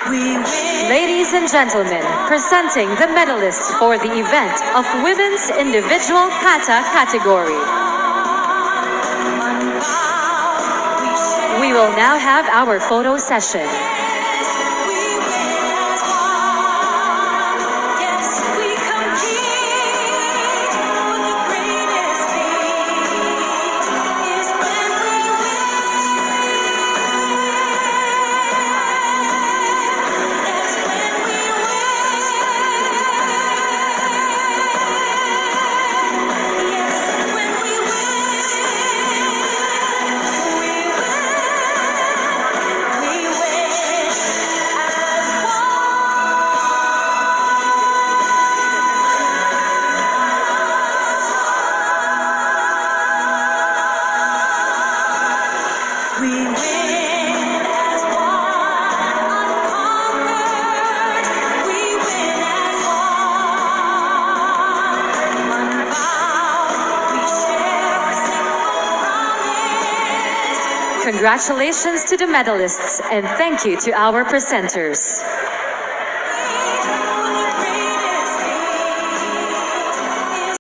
Ladies and gentlemen, presenting the medalists for the event of Women's Individual Kata category. We will now have our photo session. We win as one, unconquered. We win as one vow. We share a simple promise. Congratulations to the medalists and thank you to our presenters.